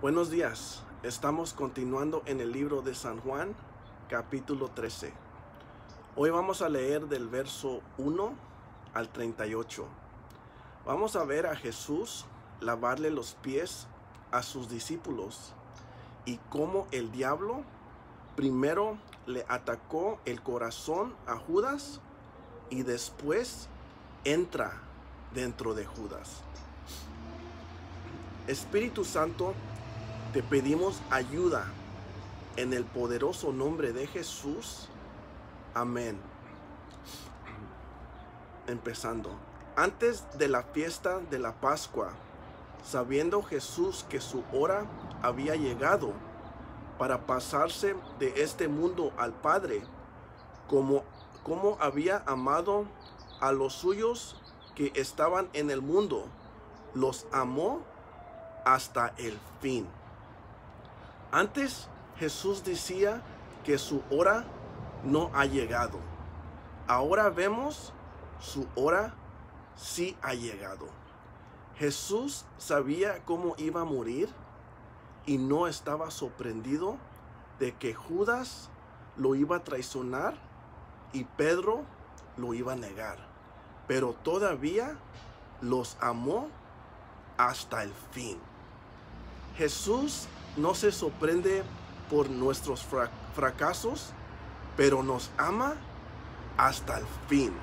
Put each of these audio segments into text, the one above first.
Buenos días, estamos continuando en el libro de San Juan, capítulo 13. Hoy vamos a leer del verso 1 al 38. Vamos a ver a Jesús lavarle los pies a sus discípulos y cómo el diablo primero le atacó el corazón a Judas y después entra dentro de Judas. Espíritu Santo, te pedimos ayuda en el poderoso nombre de Jesús. Amén. Empezando. Antes de la fiesta de la Pascua, sabiendo Jesús que su hora había llegado para pasarse de este mundo al Padre, como había amado a los suyos que estaban en el mundo, los amó hasta el fin. Antes Jesús decía que su hora no ha llegado. Ahora vemos su hora sí ha llegado. Jesús sabía cómo iba a morir y no estaba sorprendido de que Judas lo iba a traicionar y Pedro lo iba a negar. Pero todavía los amó hasta el fin. Jesús no se sorprende por nuestros fracasos, pero nos ama hasta el fin.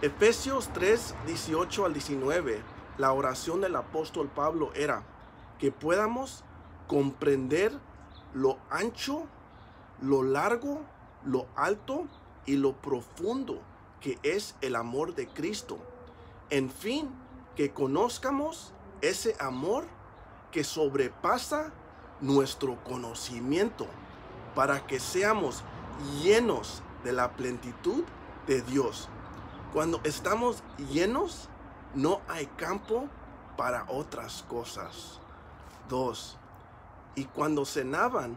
Efesios 3, 18 al 19, la oración del apóstol Pablo era que podamos comprender lo ancho, lo largo, lo alto y lo profundo que es el amor de Cristo. En fin, que conozcamos ese amor que sobrepasa nuestro conocimiento, para que seamos llenos de la plenitud de Dios. Cuando estamos llenos, no hay campo para otras cosas. 2. Y cuando cenaban,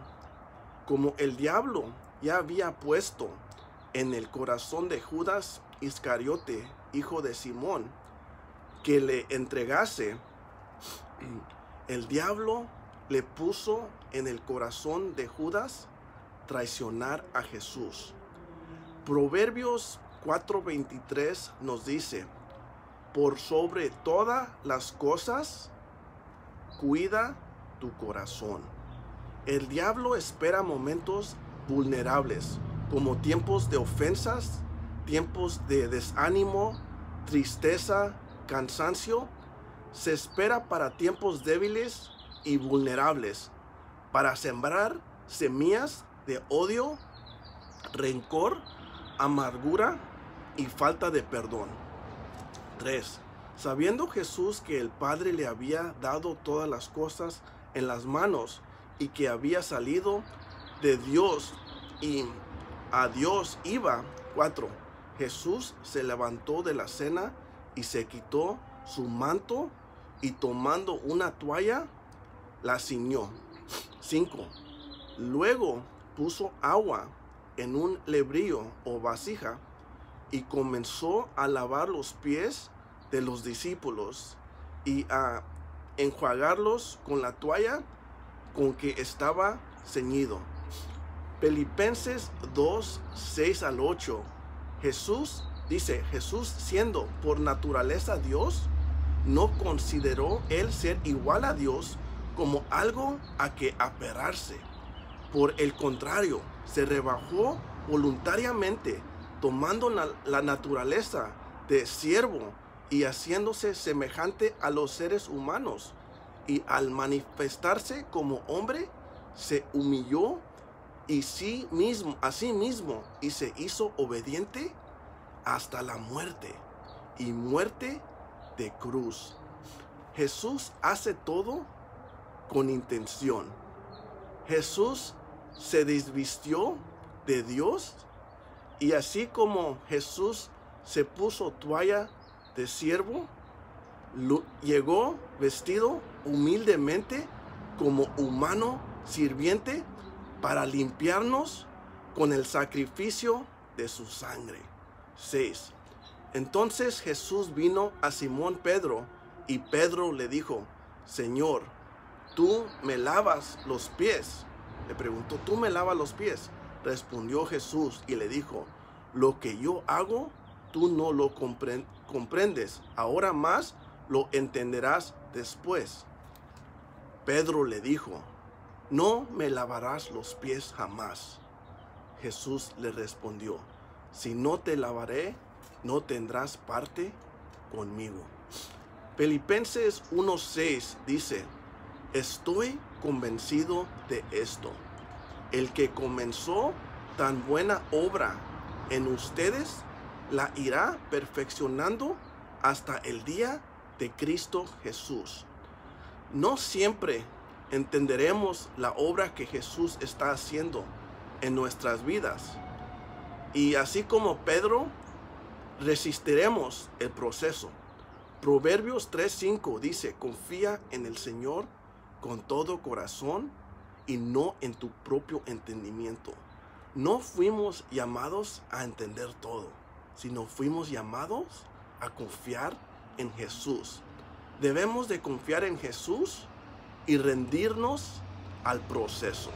como el diablo ya había puesto en el corazón de Judas Iscariote, hijo de Simón, que le entregase, el diablo le puso en el corazón de Judas traicionar a Jesús. Proverbios 4:23 nos dice: por sobre todas las cosas, cuida tu corazón. El diablo espera momentos vulnerables, como tiempos de ofensas, tiempos de desánimo, tristeza, cansancio. Se espera para tiempos débiles y vulnerables, para sembrar semillas de odio, rencor, amargura y falta de perdón. 3. Sabiendo Jesús que el Padre le había dado todas las cosas en las manos y que había salido de Dios y a Dios iba. 4. Jesús se levantó de la cena y se quitó su manto y tomando una toalla la ciñó. 5. Luego puso agua en un lebrillo o vasija y comenzó a lavar los pies de los discípulos y a enjuagarlos con la toalla con que estaba ceñido. Filipenses 2, 6 al 8. Jesús siendo por naturaleza Dios, no consideró él ser igual a Dios como algo a que aferrarse. Por el contrario, se rebajó voluntariamente, tomando la naturaleza de siervo y haciéndose semejante a los seres humanos. Y al manifestarse como hombre, se humilló a sí mismo y se hizo obediente hasta la muerte y muerte de cruz. Jesús hace todo con intención. Jesús se desvistió de Dios y así como Jesús se puso toalla de siervo, llegó vestido humildemente como humano sirviente para limpiarnos con el sacrificio de su sangre. 6. Entonces Jesús vino a Simón Pedro y Pedro le dijo: Señor, ¿tú me lavas los pies? Le preguntó, ¿tú me lavas los pies? Respondió Jesús y le dijo, lo que yo hago, tú no lo comprendes. Ahora más lo entenderás después. Pedro le dijo, no me lavarás los pies jamás. Jesús le respondió, si no te lavaré, no tendrás parte conmigo. Filipenses 1:6 dice, estoy convencido de esto. El que comenzó tan buena obra en ustedes, la irá perfeccionando hasta el día de Cristo Jesús. No siempre entenderemos la obra que Jesús está haciendo en nuestras vidas. Y así como Pedro, resistiremos el proceso. Proverbios 3:5 dice, confía en el Señor con todo corazón y no en tu propio entendimiento. No fuimos llamados a entender todo, sino fuimos llamados a confiar en Jesús. Debemos de confiar en Jesús y rendirnos al proceso.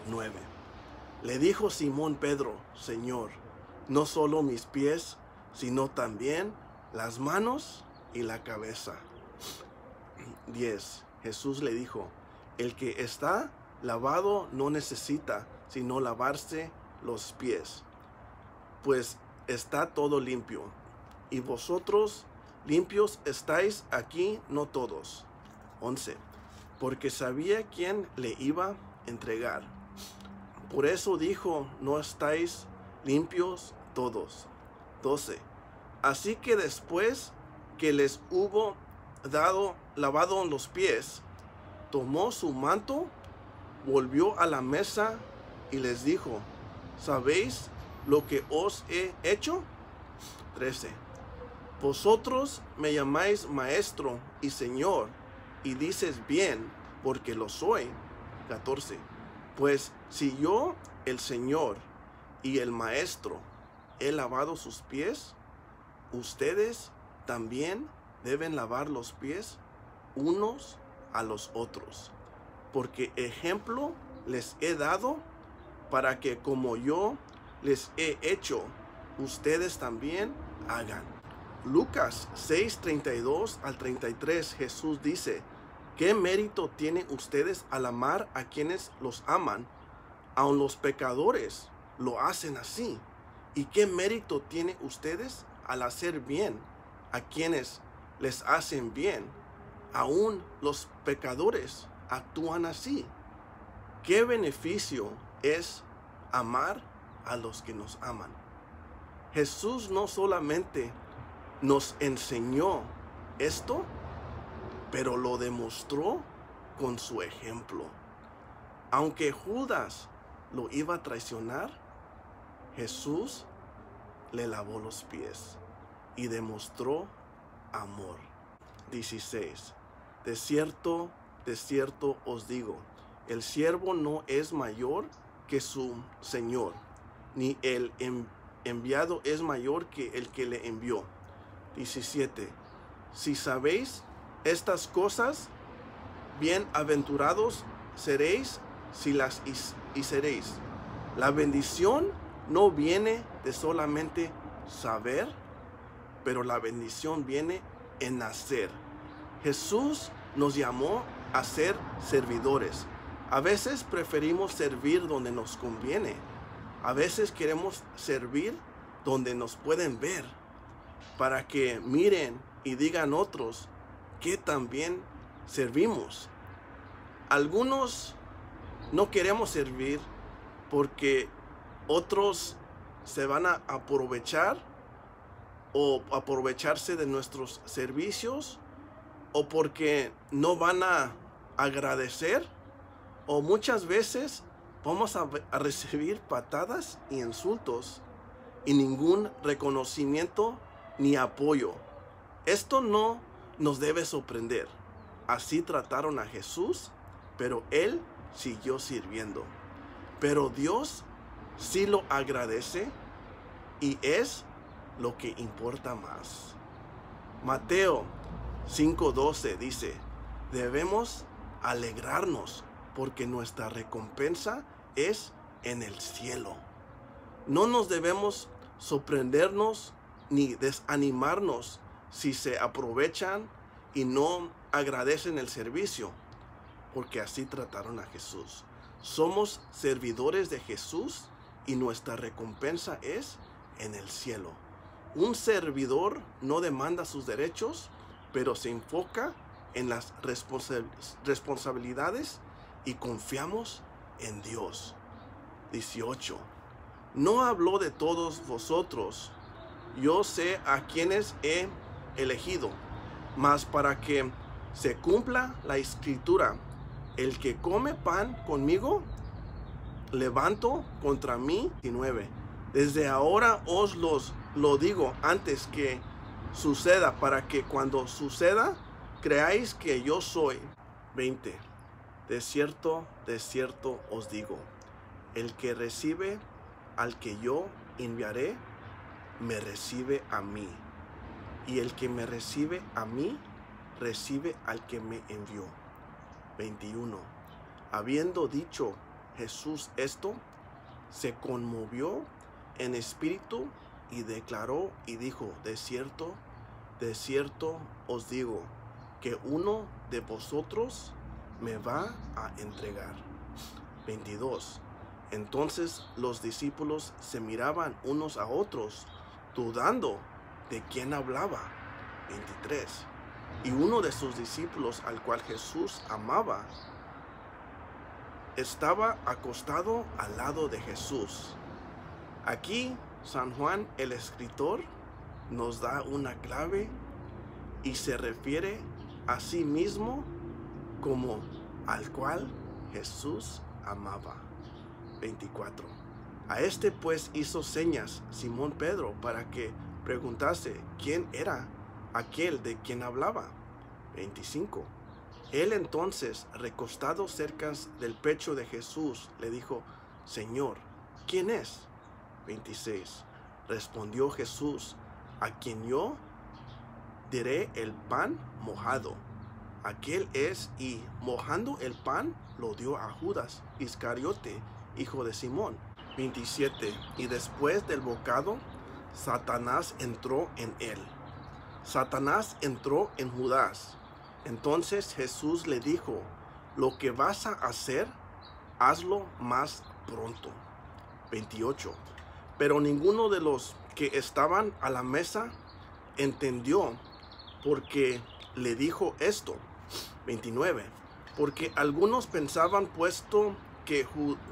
9. Le dijo Simón Pedro, Señor, no solo mis pies, sino también las manos y la cabeza. 10. Jesús le dijo, el que está lavado no necesita sino lavarse los pies, pues está todo limpio. Y vosotros limpios estáis aquí, no todos. 11. Porque sabía quién le iba a entregar. Por eso dijo, no estáis limpios todos. 12. Así que después que les hubo lavado los pies, tomó su manto, volvió a la mesa y les dijo, ¿sabéis lo que os he hecho? 13. Vosotros me llamáis maestro y señor, y dices bien, porque lo soy. 14. Pues si yo, el Señor y el Maestro, he lavado sus pies, ustedes también deben lavar los pies unos a los otros, porque ejemplo les he dado para que como yo les he hecho, ustedes también hagan. Lucas 6:32 al 33, Jesús dice, ¿qué mérito tienen ustedes al amar a quienes los aman? Aun los pecadores lo hacen así. ¿Y qué mérito tienen ustedes al hacer bien a quienes les hacen bien? Aún los pecadores actúan así. ¿Qué beneficio es amar a los que nos aman? Jesús no solamente nos enseñó esto, pero lo demostró con su ejemplo. Aunque Judas lo iba a traicionar, Jesús le lavó los pies y demostró amor. 16. De cierto os digo, el siervo no es mayor que su Señor, ni el enviado es mayor que el que le envió. 17. Si sabéis estas cosas, bienaventurados seréis si las hicisteis. La bendición no viene de solamente saber, pero la bendición viene en hacer. Jesús nos llamó a ser servidores. A veces preferimos servir donde nos conviene. A veces queremos servir donde nos pueden ver, para que miren y digan otros que también servimos. Algunos no queremos servir porque otros se van a aprovechar o aprovecharse de nuestros servicios, o porque no van a agradecer, o muchas veces vamos a recibir patadas y insultos y ningún reconocimiento ni apoyo. Esto no nos debe sorprender. Así trataron a Jesús, pero él siguió sirviendo. Pero Dios sí lo agradece y es lo que importa más. Mateo 5:12 dice, debemos alegrarnos, porque nuestra recompensa es en el cielo. No nos debemos sorprendernos ni desanimarnos si se aprovechan y no agradecen el servicio, porque así trataron a Jesús. Somos servidores de Jesús y nuestra recompensa es en el cielo. Un servidor no demanda sus derechos, pero se enfoca en las responsabilidades y confiamos en Dios. 18. No habló de todos vosotros. Yo sé a quienes he elegido, mas para que se cumpla la escritura, el que come pan conmigo, levanto contra mí. 19. Desde ahora os lo digo antes que suceda, para que cuando suceda, creáis que yo soy. 20. De cierto os digo, el que recibe al que yo enviaré, me recibe a mí. Y el que me recibe a mí, recibe al que me envió. 21. Habiendo dicho Jesús esto, se conmovió en espíritu y declaró y dijo, de cierto os digo, que uno de vosotros me va a entregar. 22. Entonces los discípulos se miraban unos a otros, dudando de quién hablaba. 23. Y uno de sus discípulos, al cual Jesús amaba, estaba acostado al lado de Jesús. Aquí San Juan, el escritor, nos da una clave y se refiere a sí mismo como al cual Jesús amaba. 24. A este pues hizo señas Simón Pedro para que preguntase quién era aquel de quien hablaba. 25. Él entonces, recostado cerca del pecho de Jesús, le dijo, Señor, ¿quién es? 26. Respondió Jesús, a quien yo diré el pan mojado. Aquel es, y mojando el pan, lo dio a Judas Iscariote, hijo de Simón. 27. Y después del bocado, Satanás entró en él. Satanás entró en Judas. Entonces Jesús le dijo, lo que vas a hacer, hazlo más pronto. 28. Pero ninguno de los que estaban a la mesa entendió por qué le dijo esto. 29. Porque algunos pensaban, puesto que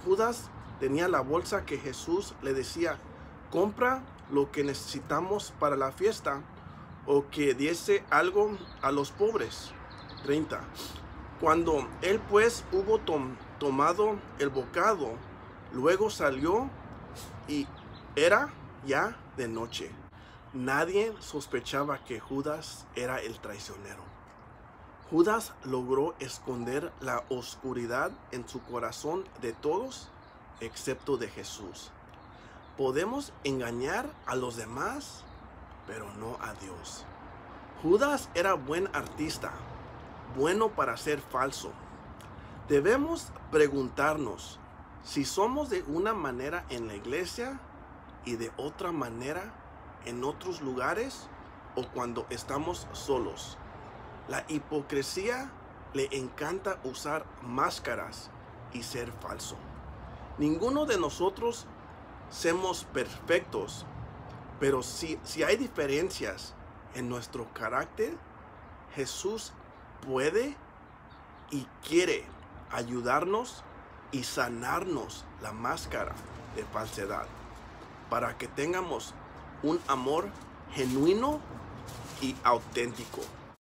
Judas tenía la bolsa, que Jesús le decía, compra lo que necesitamos para la fiesta, o que diese algo a los pobres. 30. Cuando él pues hubo tomado el bocado, luego salió y era ya de noche. Nadie sospechaba que Judas era el traicionero. Judas logró esconder la oscuridad en su corazón de todos, excepto de Jesús. Podemos engañar a los demás, pero no a Dios. Judas era buen artista, bueno para ser falso. Debemos preguntarnos si somos de una manera en la iglesia y de otra manera en otros lugares, o cuando estamos solos. La hipocresía le encanta usar máscaras y ser falso. Ninguno de nosotros somos perfectos, pero si hay diferencias en nuestro carácter, Jesús puede y quiere ayudarnos y sanarnos la máscara de falsedad, para que tengamos un amor genuino y auténtico.